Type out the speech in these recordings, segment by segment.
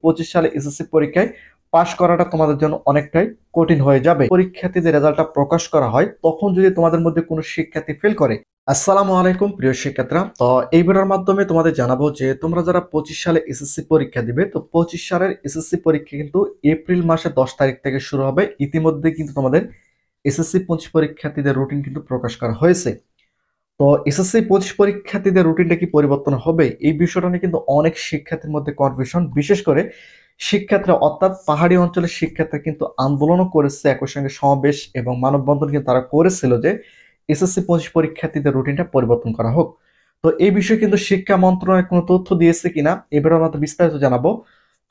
2025 সালে এসএসসি পরীক্ষায় পাশ করাটা তোমাদের জন্য অনেকটাই কঠিন হয়ে যাবে। পরীক্ষার্থীদের রেজাল্টটা প্রকাশ করা হয় তখন যদি তোমাদের মধ্যে কোনো শিক্ষার্থী ফেল করে। আসসালামু আলাইকুম প্রিয় শিক্ষার্থীরা, তো এই ভিডিওর মাধ্যমে তোমাদের জানাবো যে তোমরা যারা 25 সালে এসএসসি পরীক্ষা দিবে, তো 25 সালের এসএসসি পরীক্ষা কিন্তু এপ্রিল মাসের 10 তারিখ থেকে শুরু হবে। ইতিমধ্যে কিন্তু তোমাদের এসএসসি 25 পরীক্ষার্থীদের রুটিন কিন্তু প্রকাশ করা হয়েছে। তো এসএসসি 25 পরীক্ষার্থীদের রুটিনটা কি পরিবর্তন হবে, এই বিষয়টা নিয়ে কিন্তু অনেক শিক্ষার্থীর মধ্যে কনফিউশন। বিশেষ করে শিক্ষার্থীরা অর্থাৎ পাহাড়ি অঞ্চলের শিক্ষার্থীরা কিন্তু আন্দোলনও করেছে, একই সঙ্গে সমাবেশ এবং মানববন্ধন কিন্তু তারা করেছিল যে এসএসসি 25 পরীক্ষার্থীদের রুটিনটা পরিবর্তন করা হোক। তো এই বিষয়ে কিন্তু শিক্ষা মন্ত্রণালয় কোনো তথ্য দিয়েছে কিনা এবারে আমরা বিস্তারিত জানাবো।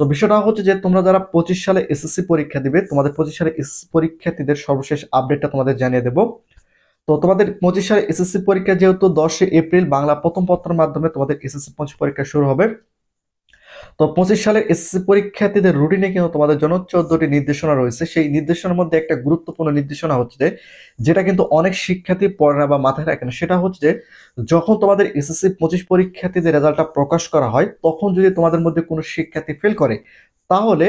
তো বিষয়টা হচ্ছে যে তোমরা যারা 25 সালে এসএসসি পরীক্ষা দিবে, তোমাদের 25 সালে এসএসসি পরীক্ষার্থীদের সর্বশেষ আপডেটটা তোমাদের জানিয়ে দেবো। তো তোমাদের 25 সালে এসএসসি পরীক্ষা যেহেতু 10 এপ্রিল বাংলা প্রথম পত্রের মাধ্যমে তোমাদের এসএসসি 25 পরীক্ষা শুরু হবে। তো 25 সালের এসএসসি পরীক্ষার্থীদের রুটিনে কিন্তু তোমাদের জন্য 14টি নির্দেশনা রয়েছে। সেই নির্দেশনার মধ্যে একটা গুরুত্বপূর্ণ নির্দেশনা হচ্ছে যে, যেটা কিন্তু অনেক শিক্ষার্থী পড়ে না বা মাথায় রাখে না, সেটা হচ্ছে যে যখন তোমাদের এসএসসি 25 পরীক্ষার্থীদের রেজাল্টটা প্রকাশ করা হয় তখন যদি তোমাদের মধ্যে কোনো শিক্ষার্থী ফেল করে, তাহলে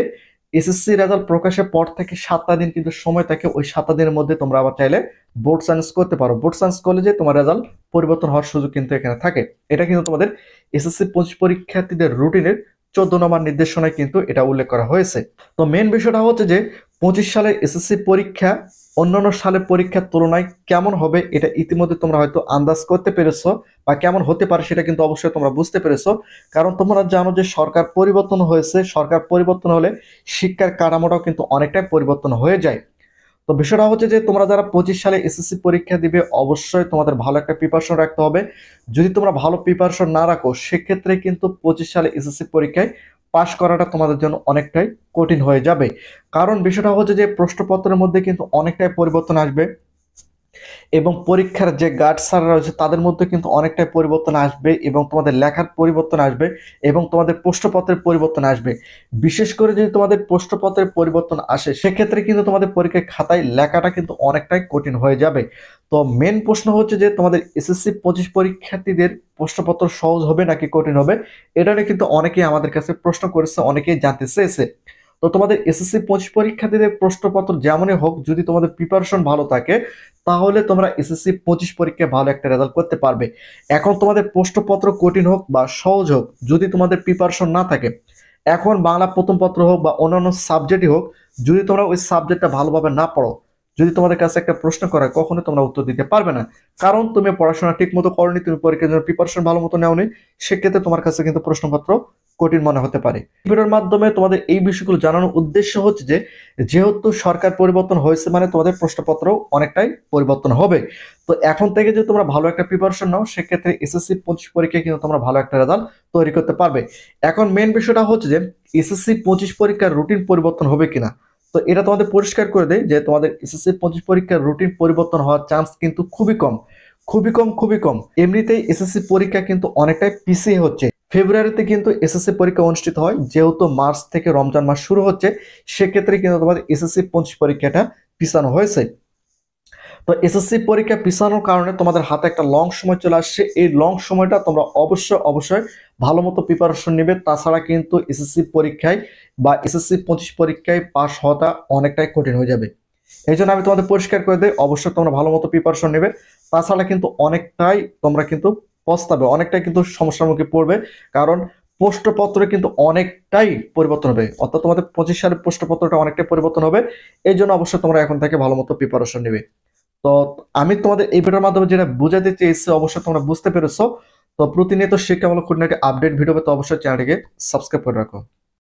এসএসসি রেজাল্ট প্রকাশের পর থেকে 7টা দিন কিন্তু সময় থাকে। ওই 7টা দিনের মধ্যে তোমরা আবার চাইলে বোর্ড চেঞ্জ করতে পারো। বোর্ড চেঞ্জ করলে যে তোমার রেজাল্ট পরিবর্তন হওয়ার সুযোগ কিন্তু এখানে থাকে। এটা কিন্তু তোমাদের এসএসসি 25 পরীক্ষার্থীদের রুটিনের 14 নম্বর নির্দেশনায় কিন্তু এটা উল্লেখ করা হয়েছে। তো মেন বিষয়টা হচ্ছে যে 25 সালের এসএসসি পরীক্ষা অন্যান্য সালের পরীক্ষার তুলনায় কেমন হবে, এটা ইতিমধ্যে তোমরা হয়তো আন্দাজ করতে পেরেছো, বা কেমন হতে পারে সেটা কিন্তু অবশ্যই তোমরা বুঝতে পেরেছো। কারণ তোমরা জানো যে সরকার পরিবর্তন হয়েছে, সরকার পরিবর্তন হলে শিক্ষার কাঠামোটাও কিন্তু অনেকটাই পরিবর্তন হয়ে যায়। তো বিষয়টা হচ্ছে যে তোমরা যারা 25 সালে এসএসসি পরীক্ষা দিবে, অবশ্যই তোমাদের ভালো একটা প্রিপারেশন রাখতে হবে। যদি তোমরা ভালো প্রিপারেশন না রাখো, সেক্ষেত্রে কিন্তু 25 সালে এসএসসি পরীক্ষায় পাশ করাটা তোমাদের জন্য অনেকটাই কঠিন হয়ে যাবে। কারণ বিষয়টা হচ্ছে যে প্রশ্নপত্রের মধ্যে কিন্তু অনেকটাই পরিবর্তন আসবে, এবং পরীক্ষার যে গার্ড স্যাররা রয়েছে তাদের মধ্যে কিন্তু অনেকটাই পরিবর্তন আসবে, এবং তোমাদের লেখার পরিবর্তন আসবে, এবং তোমাদের প্রশ্নপত্রের পরিবর্তন আসবে। বিশেষ করে যদি তোমাদের প্রশ্নপত্রের পরিবর্তন আসে, সেক্ষেত্রে কিন্তু তোমাদের পরীক্ষার খাতায় লেখাটা কিন্তু অনেকটাই কঠিন হয়ে যাবে। তো মেন প্রশ্ন হচ্ছে যে তোমাদের এসএসসি 25 পরীক্ষার্থীদের প্রশ্নপত্র সহজ হবে নাকি কঠিন হবে, এটা নিয়ে কিন্তু অনেকেই আমাদের কাছে প্রশ্ন করেছে, অনেকেই জানতে চেয়েছে। তো তোমাদের এসএসসি 25 পরীক্ষার্থীদের প্রশ্নপত্র যেমনই হোক, যদি তোমাদের প্রিপারেশন ভালো থাকে, তাহলে তোমরা এসএসসি 25 পরীক্ষায় ভালো একটা রেজাল্ট করতে পারবে। এখন তোমাদের প্রশ্নপত্র কঠিন হোক বা সহজ হোক, যদি তোমাদের প্রিপারেশন না থাকে, এখন বাংলা প্রথম পত্র হোক বা অন্যান্য সাবজেক্টই হোক, যদি তোমরা ওই সাবজেক্টটা ভালোভাবে না পড়ো, যদি তোমাদের কাছে একটা প্রশ্ন করা হয়, কখনো তোমরা উত্তর দিতে পারবে না। কারণ তুমি পড়াশোনা ঠিক মতো করোনি, তুমি পরীক্ষার জন্য প্রিপারেশন ভালো মতো নেওনি। সেক্ষেত্রে তোমার কাছে কিন্তু প্রশ্নপত্র কঠিন মনে হতে পারে। ভিডিওর মাধ্যমে তোমাদের এই বিষয়গুলো জানানোর উদ্দেশ্য হচ্ছে যে, যেহেতু সরকার পরিবর্তন হয়েছে মানে তোমাদের প্রশ্নপত্র অনেকটাই পরিবর্তন হবে। তো এখন থেকে যদি তোমরা ভালো একটা প্রিপারেশন নাও, সেক্ষেত্রে এসএসসি 25 পরীক্ষায় কিন্তু তোমরা ভালো একটা রেজাল্ট তৈরি করতে পারবে। এখন মেন বিষয়টা হচ্ছে যে এসএসসি 25 পরীক্ষার রুটিন পরিবর্তন হবে কিনা। তো এটা তোমাদের পরিষ্কার করে দেয় যে তোমাদের এসএসসি 25 পরীক্ষার রুটিন পরিবর্তন হওয়ার চান্স কিন্তু খুবই কম, খুবই কম, খুবই কম। এমনিতেই এসএসসি পরীক্ষা কিন্তু অনেকটাই পিছিয়ে হচ্ছে। ফেব্রুয়ারিতে কিন্তু এসএসসি পরীক্ষা অনুষ্ঠিত হয়, যেহেতু মার্চ থেকে রমজান মাস শুরু হচ্ছে, সেক্ষেত্রে কিন্তু তোমাদের এসএসসি 25 পরীক্ষাটা পিছানো হয়েছে। তো এসএসসি পরীক্ষা পিছানোর কারণে তোমাদের হাতে একটা লং সময় চলে আসছে। এই লং সময়টা তোমরা অবশ্যই অবশ্যই ভালো মতো প্রিপারেশন নেবে, তাছাড়া কিন্তু এসএসসি পরীক্ষায় বা এসএসসি 25 পরীক্ষায় পাশ হওয়াটা অনেকটাই কঠিন হয়ে যাবে। এই জন্য আমি তোমাদের পরিষ্কার করে দিই, অবশ্যই তোমরা ভালো মতো প্রিপারেশন নেবে, তাছাড়া কিন্তু অনেকটাই তোমরা কিন্তু পস্তাবে, অনেকটাই কিন্তু সমস্যার মুখে পড়বে। কারণ প্রশ্নপত্রে কিন্তু অনেকটাই পরিবর্তন হবে, অর্থাৎ তোমাদের 25 সালের প্রশ্নপত্রটা অনেকটাই পরিবর্তন হবে। এই জন্য অবশ্যই তোমরা এখন থেকে ভালো মতো প্রিপারেশন নেবে। তো আমি তোমাদের এই ভিডিওর মাধ্যমে যেটা বোঝাতে চেয়েছি, অবশ্যই তোমরা বুঝতে পেরেছো। তো প্রতিনিয়ত শিক্ষামূলক খুঁটিনাটি আপডেট ভিডিও পেতে অবশ্যই চ্যানেলটিকে সাবস্ক্রাইব করে রাখো।